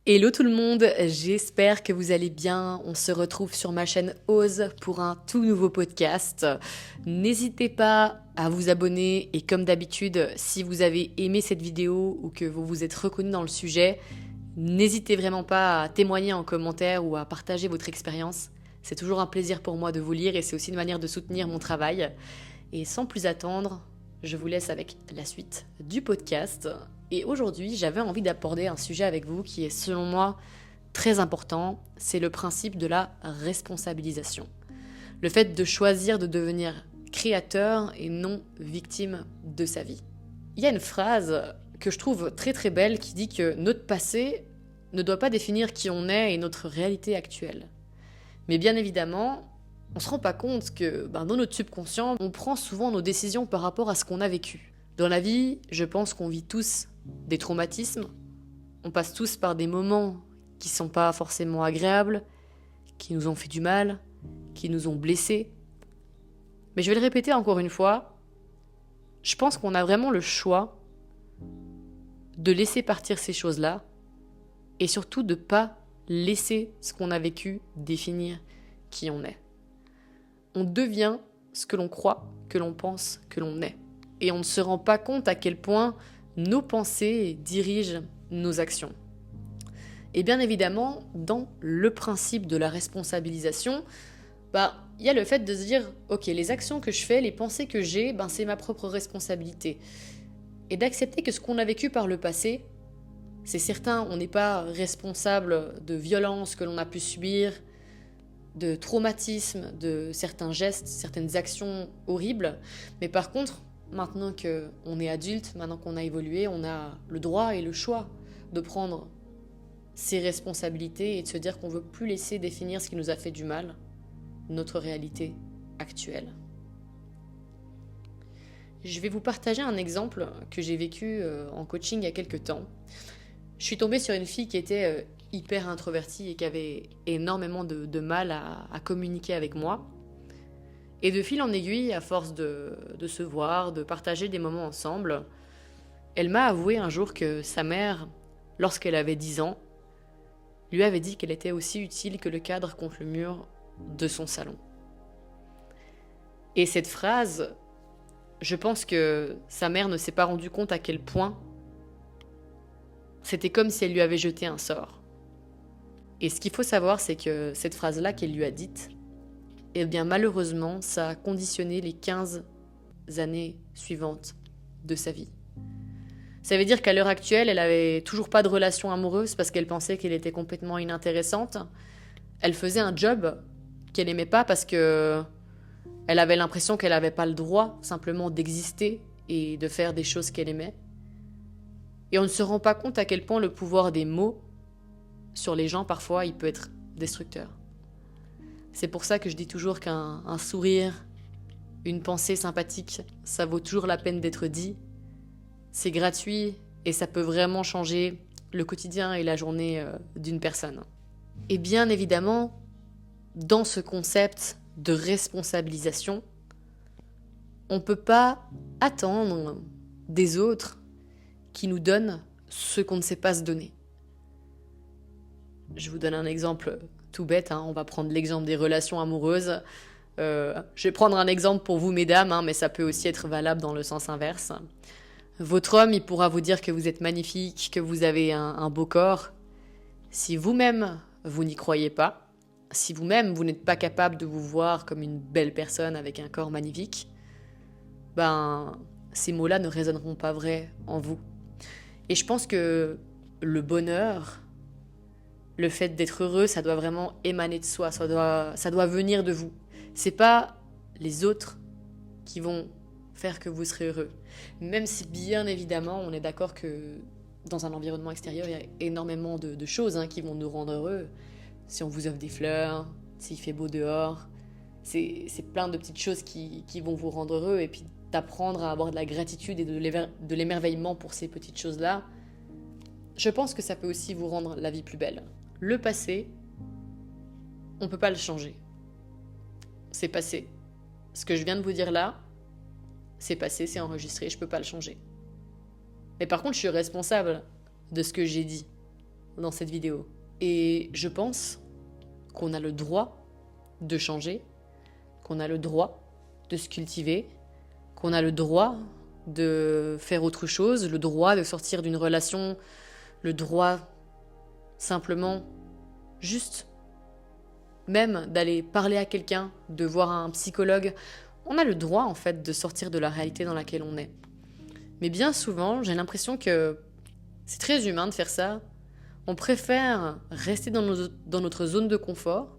Hello tout le monde, j'espère que vous allez bien. On se retrouve sur ma chaîne Ose pour un tout nouveau podcast. N'hésitez pas à vous abonner et comme d'habitude, si vous avez aimé cette vidéo ou que vous vous êtes reconnu dans le sujet, n'hésitez vraiment pas à témoigner en commentaire ou à partager votre expérience. C'est toujours un plaisir pour moi de vous lire et c'est aussi une manière de soutenir mon travail. Et sans plus attendre, je vous laisse avec la suite du podcast. Et aujourd'hui, j'avais envie d'aborder un sujet avec vous qui est selon moi très important, c'est le principe de la responsabilisation. Le fait de choisir de devenir créateur et non victime de sa vie. Il y a une phrase que je trouve très très belle qui dit que notre passé ne doit pas définir qui on est et notre réalité actuelle. Mais bien évidemment, on se rend pas compte que dans notre subconscient, on prend souvent nos décisions par rapport à ce qu'on a vécu. Dans la vie, je pense qu'on vit tous des traumatismes, on passe tous par des moments qui sont pas forcément agréables, qui nous ont fait du mal, qui nous ont blessés. Mais je vais le répéter encore une fois, je pense qu'on a vraiment le choix de laisser partir ces choses-là et surtout de pas laisser ce qu'on a vécu définir qui on est. On devient ce que l'on croit, que l'on pense, que l'on est. Et on ne se rend pas compte à quel point nos pensées dirigent nos actions. Et bien évidemment, dans le principe de la responsabilisation, il y a le fait de se dire, ok, les actions que je fais, les pensées que j'ai, c'est ma propre responsabilité. Et d'accepter que ce qu'on a vécu par le passé, c'est certain, on n'est pas responsable de violences que l'on a pu subir, de traumatismes, de certains gestes, certaines actions horribles. Mais par contre, maintenant qu'on est adulte, maintenant qu'on a évolué, on a le droit et le choix de prendre ses responsabilités et de se dire qu'on ne veut plus laisser définir ce qui nous a fait du mal, notre réalité actuelle. Je vais vous partager un exemple que j'ai vécu en coaching il y a quelques temps. Je suis tombée sur une fille qui était hyper introvertie et qui avait énormément de mal à communiquer avec moi. Et de fil en aiguille, à force de se voir, de partager des moments ensemble, elle m'a avoué un jour que sa mère, lorsqu'elle avait 10 ans, lui avait dit qu'elle était aussi utile que le cadre contre le mur de son salon. Et cette phrase, je pense que sa mère ne s'est pas rendu compte à quel point c'était comme si elle lui avait jeté un sort. Et ce qu'il faut savoir, c'est que cette phrase-là qu'elle lui a dite, eh bien malheureusement, ça a conditionné les 15 années suivantes de sa vie. Ça veut dire qu'à l'heure actuelle, elle avait toujours pas de relation amoureuse parce qu'elle pensait qu'elle était complètement inintéressante. Elle faisait un job qu'elle aimait pas parce que elle avait l'impression qu'elle avait pas le droit simplement d'exister et de faire des choses qu'elle aimait. Et on ne se rend pas compte à quel point le pouvoir des mots sur les gens, parfois, il peut être destructeur. C'est pour ça que je dis toujours qu'un sourire, une pensée sympathique, ça vaut toujours la peine d'être dit. C'est gratuit et ça peut vraiment changer le quotidien et la journée d'une personne. Et bien évidemment, dans ce concept de responsabilisation, on ne peut pas attendre des autres qui nous donnent ce qu'on ne sait pas se donner. Je vous donne un exemple tout bête, on va prendre l'exemple des relations amoureuses. Je vais prendre un exemple pour vous, mesdames, mais ça peut aussi être valable dans le sens inverse. Votre homme, il pourra vous dire que vous êtes magnifique, que vous avez un beau corps. Si vous-même, vous n'y croyez pas, si vous-même, vous n'êtes pas capable de vous voir comme une belle personne avec un corps magnifique, ces mots-là ne résonneront pas vrai en vous. Et je pense que le bonheur, le fait d'être heureux, ça doit vraiment émaner de soi, ça doit venir de vous. C'est pas les autres qui vont faire que vous serez heureux. Même si bien évidemment, on est d'accord que dans un environnement extérieur, il y a énormément de choses qui vont nous rendre heureux. Si on vous offre des fleurs, s'il fait beau dehors, c'est plein de petites choses qui vont vous rendre heureux. Et puis d'apprendre à avoir de la gratitude et de l'émerveillement pour ces petites choses-là, je pense que ça peut aussi vous rendre la vie plus belle. Le passé, on ne peut pas le changer. C'est passé. Ce que je viens de vous dire là, c'est passé, c'est enregistré, je ne peux pas le changer. Mais par contre, je suis responsable de ce que j'ai dit, dans cette vidéo. Et je pense qu'on a le droit de changer, qu'on a le droit de se cultiver, qu'on a le droit de faire autre chose, le droit de sortir d'une relation, le droit simplement juste même d'aller parler à quelqu'un, de voir un psychologue. On a le droit en fait de sortir de la réalité dans laquelle on est. Mais bien souvent, j'ai l'impression que c'est très humain de faire ça. On préfère rester dans notre zone de confort,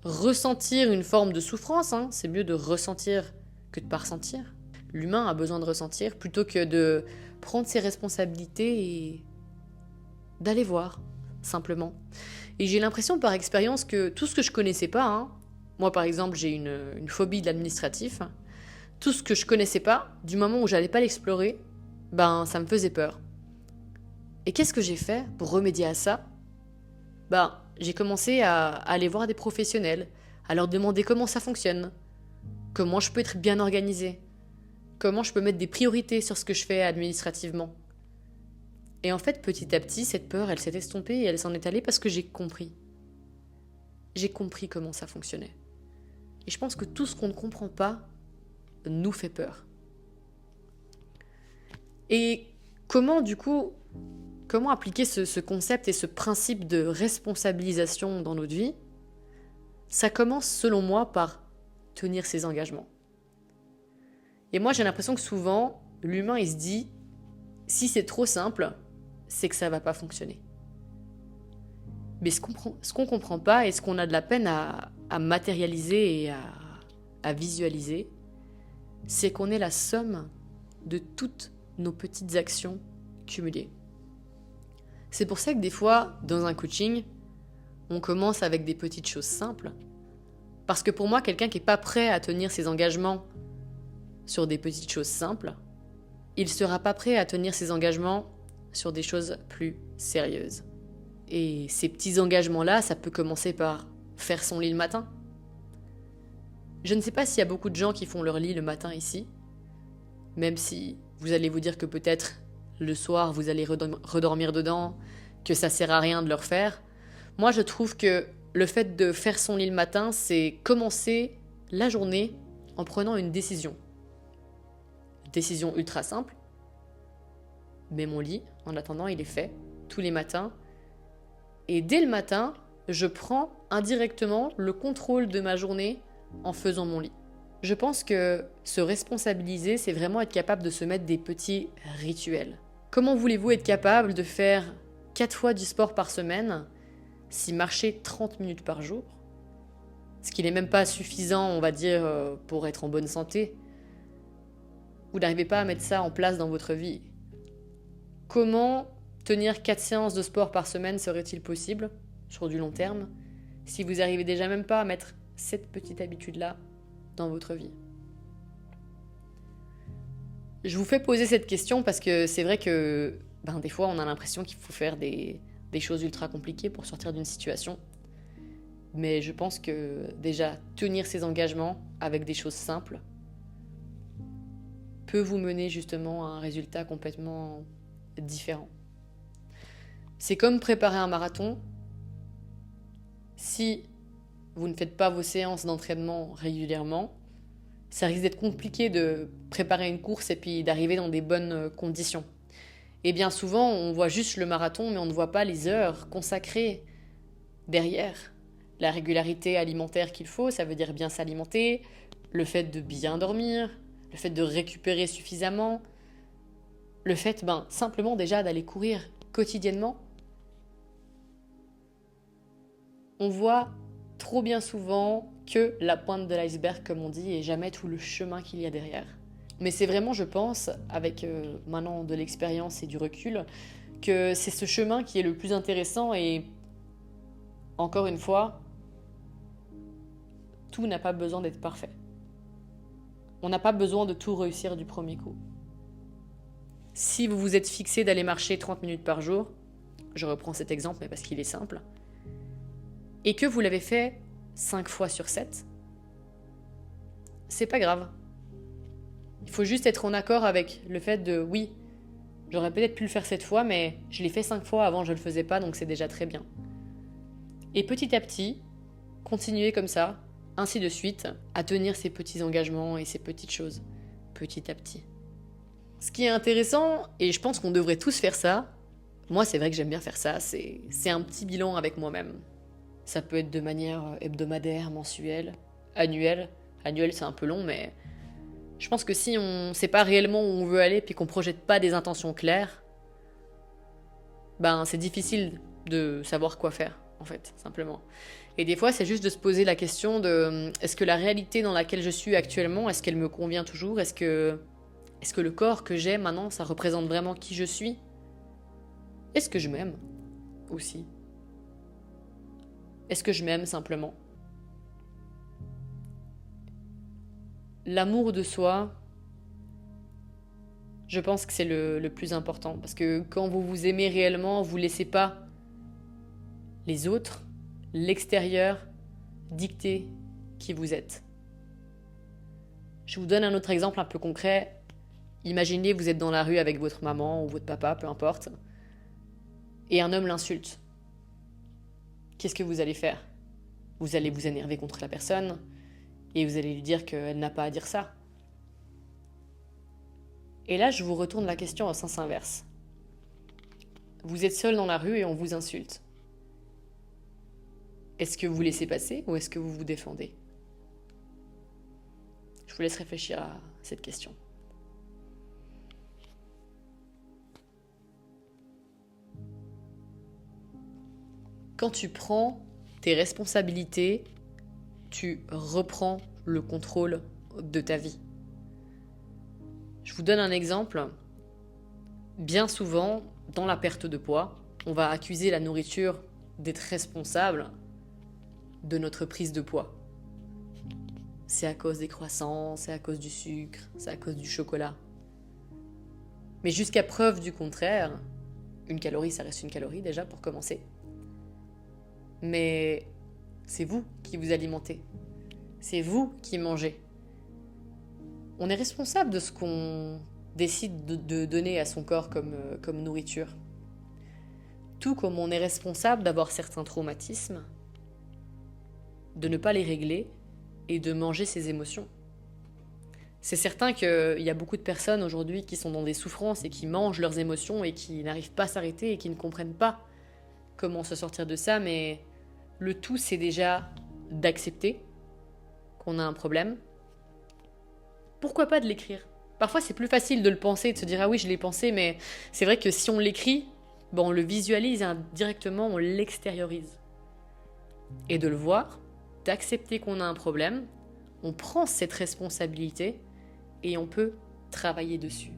ressentir une forme de souffrance, c'est mieux de ressentir que de ne pas ressentir. L'humain a besoin de ressentir plutôt que de prendre ses responsabilités et d'aller voir, simplement. Et j'ai l'impression par expérience que tout ce que je connaissais pas, moi par exemple j'ai une phobie de l'administratif, tout ce que je connaissais pas, du moment où j'allais pas l'explorer, ça me faisait peur. Et qu'est-ce que j'ai fait pour remédier à ça ? J'ai commencé à aller voir des professionnels, à leur demander comment ça fonctionne, comment je peux être bien organisée, comment je peux mettre des priorités sur ce que je fais administrativement. Et en fait, petit à petit, cette peur, elle s'est estompée et elle s'en est allée parce que j'ai compris. J'ai compris comment ça fonctionnait. Et je pense que tout ce qu'on ne comprend pas nous fait peur. Et comment appliquer ce concept et ce principe de responsabilisation dans notre vie ? Ça commence, selon moi, par tenir ses engagements. Et moi, j'ai l'impression que souvent, l'humain, il se dit, si c'est trop simple, c'est que ça va pas fonctionner. Mais ce qu'on comprend pas et ce qu'on a de la peine à matérialiser et à visualiser, c'est qu'on est la somme de toutes nos petites actions cumulées. C'est pour ça que des fois, dans un coaching, on commence avec des petites choses simples. Parce que pour moi, quelqu'un qui n'est pas prêt à tenir ses engagements sur des petites choses simples, il ne sera pas prêt à tenir ses engagements sur des choses plus sérieuses. Et ces petits engagements-là, ça peut commencer par faire son lit le matin. Je ne sais pas s'il y a beaucoup de gens qui font leur lit le matin ici, même si vous allez vous dire que peut-être le soir vous allez redormir dedans, que ça sert à rien de le refaire. Moi, je trouve que le fait de faire son lit le matin, c'est commencer la journée en prenant une décision. Une décision ultra simple. Mais mon lit, en attendant, il est fait tous les matins. Et dès le matin, je prends indirectement le contrôle de ma journée en faisant mon lit. Je pense que se responsabiliser, c'est vraiment être capable de se mettre des petits rituels. Comment voulez-vous être capable de faire 4 fois du sport par semaine si marcher 30 minutes par jour, ce qui n'est même pas suffisant, on va dire, pour être en bonne santé, vous n'arrivez pas à mettre ça en place dans votre vie. Comment tenir 4 séances de sport par semaine serait-il possible, sur du long terme, si vous n'arrivez déjà même pas à mettre cette petite habitude-là dans votre vie ? Je vous fais poser cette question parce que c'est vrai que des fois on a l'impression qu'il faut faire des choses ultra compliquées pour sortir d'une situation. Mais je pense que déjà tenir ses engagements avec des choses simples peut vous mener justement à un résultat complètement différent. C'est comme préparer un marathon. Si vous ne faites pas vos séances d'entraînement régulièrement, ça risque d'être compliqué de préparer une course et puis d'arriver dans des bonnes conditions. Et bien souvent, on voit juste le marathon, mais on ne voit pas les heures consacrées derrière. La régularité alimentaire qu'il faut, ça veut dire bien s'alimenter, le fait de bien dormir, le fait de récupérer suffisamment, le fait simplement déjà d'aller courir quotidiennement. On voit trop bien souvent que la pointe de l'iceberg, comme on dit, et jamais tout le chemin qu'il y a derrière. Mais c'est vraiment, je pense, avec maintenant de l'expérience et du recul, que c'est ce chemin qui est le plus intéressant et, encore une fois, tout n'a pas besoin d'être parfait. On n'a pas besoin de tout réussir du premier coup. Si vous vous êtes fixé d'aller marcher 30 minutes par jour, je reprends cet exemple, mais parce qu'il est simple, et que vous l'avez fait 5 fois sur 7, c'est pas grave. Il faut juste être en accord avec le fait de, oui, J'aurais peut-être pu le faire cette fois, mais je l'ai fait 5 fois avant, je le faisais pas, donc c'est déjà très bien. Et petit à petit, continuer comme ça, ainsi de suite, à tenir ces petits engagements et ces petites choses, petit à petit. Ce qui est intéressant, et je pense qu'on devrait tous faire ça, moi c'est vrai que j'aime bien faire ça, c'est un petit bilan avec moi-même. Ça peut être de manière hebdomadaire, mensuelle, annuelle. Annuelle c'est un peu long, mais je pense que si on sait pas réellement où on veut aller puis qu'on projette pas des intentions claires, c'est difficile de savoir quoi faire, en fait, simplement. Et des fois, c'est juste de se poser la question de est-ce que la réalité dans laquelle je suis actuellement, est-ce qu'elle me convient toujours? Est-ce que le corps que j'ai maintenant, ça représente vraiment qui je suis? Est-ce que je m'aime aussi? Est-ce que je m'aime simplement? L'amour de soi, je pense que c'est le plus important. Parce que quand vous vous aimez réellement, vous ne laissez pas les autres, l'extérieur, dicter qui vous êtes. Je vous donne un autre exemple un peu concret. Imaginez, vous êtes dans la rue avec votre maman ou votre papa, peu importe, et un homme l'insulte. Qu'est-ce que vous allez faire? Vous allez vous énerver contre la personne et vous allez lui dire qu'elle n'a pas à dire ça. Et là, je vous retourne la question en sens inverse. Vous êtes seul dans la rue et on vous insulte. Est-ce que vous laissez passer ou est-ce que vous vous défendez? Je vous laisse réfléchir à cette question. Quand tu prends tes responsabilités, tu reprends le contrôle de ta vie. Je vous donne un exemple. Bien souvent, dans la perte de poids, on va accuser la nourriture d'être responsable de notre prise de poids. C'est à cause des croissants, c'est à cause du sucre, c'est à cause du chocolat. Mais jusqu'à preuve du contraire, une calorie, ça reste une calorie déjà pour commencer. Mais c'est vous qui vous alimentez. C'est vous qui mangez. On est responsable de ce qu'on décide de donner à son corps comme nourriture. Tout comme on est responsable d'avoir certains traumatismes, de ne pas les régler et de manger ses émotions. C'est certain qu'il y a beaucoup de personnes aujourd'hui qui sont dans des souffrances et qui mangent leurs émotions et qui n'arrivent pas à s'arrêter et qui ne comprennent pas comment se sortir de ça, mais le tout, c'est déjà d'accepter qu'on a un problème. Pourquoi pas de l'écrire? Parfois, c'est plus facile de le penser et de se dire « Ah oui, je l'ai pensé », mais c'est vrai que si on l'écrit, on le visualise directement, on l'extériorise. Et de le voir, d'accepter qu'on a un problème, on prend cette responsabilité et on peut travailler dessus.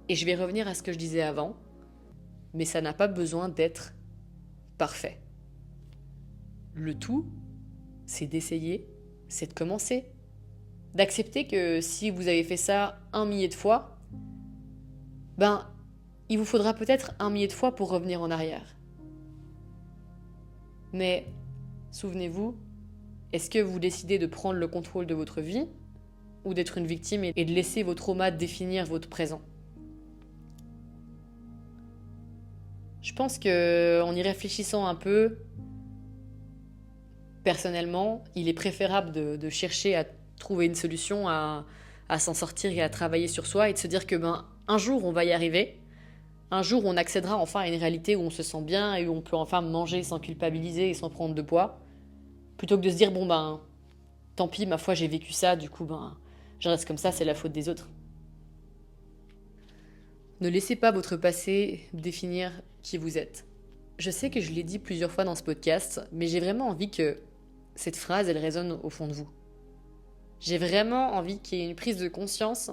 Et je vais revenir à ce que je disais avant, mais ça n'a pas besoin d'être parfait. Le tout, c'est d'essayer, c'est de commencer. D'accepter que si vous avez fait ça 1 millier de fois, il vous faudra peut-être 1 millier de fois pour revenir en arrière. Mais, souvenez-vous, est-ce que vous décidez de prendre le contrôle de votre vie ou d'être une victime et de laisser vos traumas définir votre présent? Je pense qu'en y réfléchissant un peu, personnellement, il est préférable de chercher à trouver une solution, à s'en sortir et à travailler sur soi et de se dire que un jour on va y arriver, un jour on accédera enfin à une réalité où on se sent bien et où on peut enfin manger sans culpabiliser et sans prendre de poids, plutôt que de se dire tant pis, ma foi j'ai vécu ça, du coup je reste comme ça, c'est la faute des autres. Ne laissez pas votre passé définir qui vous êtes. Je sais que je l'ai dit plusieurs fois dans ce podcast, mais j'ai vraiment envie que cette phrase, elle résonne au fond de vous. J'ai vraiment envie qu'il y ait une prise de conscience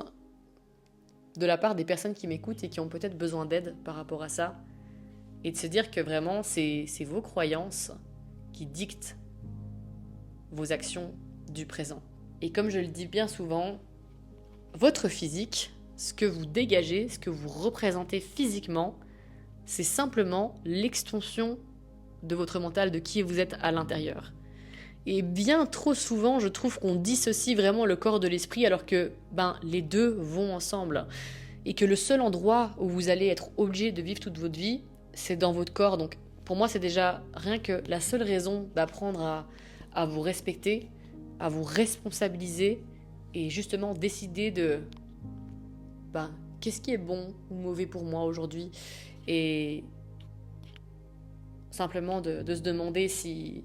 de la part des personnes qui m'écoutent et qui ont peut-être besoin d'aide par rapport à ça, et de se dire que vraiment, c'est vos croyances qui dictent vos actions du présent. Et comme je le dis bien souvent, votre physique, ce que vous dégagez, ce que vous représentez physiquement, c'est simplement l'extension de votre mental, de qui vous êtes à l'intérieur. Et bien trop souvent, je trouve qu'on dissocie vraiment le corps de l'esprit alors que les deux vont ensemble. et que le seul endroit où vous allez être obligé de vivre toute votre vie, c'est dans votre corps. Donc pour moi, c'est déjà rien que la seule raison d'apprendre à vous respecter, à vous responsabiliser et justement décider de qu'est-ce qui est bon ou mauvais pour moi aujourd'hui, et simplement de se demander si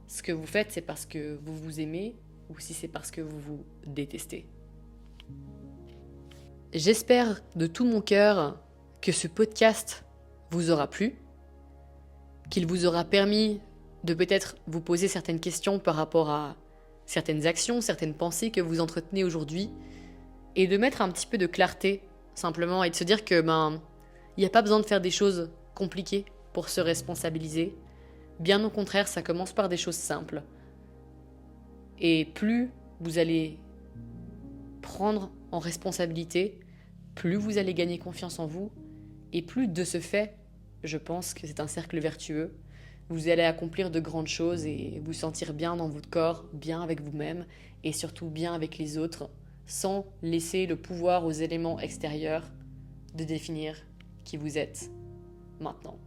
ce que vous faites, c'est parce que vous vous aimez ou si c'est parce que vous vous détestez. J'espère de tout mon cœur que ce podcast vous aura plu, qu'il vous aura permis de peut-être vous poser certaines questions par rapport à certaines actions, certaines pensées que vous entretenez aujourd'hui, et de mettre un petit peu de clarté simplement, et de se dire que il n'y a pas besoin de faire des choses compliquées pour se responsabiliser. Bien au contraire, ça commence par des choses simples. Et plus vous allez prendre en responsabilité, plus vous allez gagner confiance en vous, et plus de ce fait, je pense que c'est un cercle vertueux. Vous allez accomplir de grandes choses et vous sentir bien dans votre corps, bien avec vous-même et surtout bien avec les autres, sans laisser le pouvoir aux éléments extérieurs de définir qui vous êtes maintenant.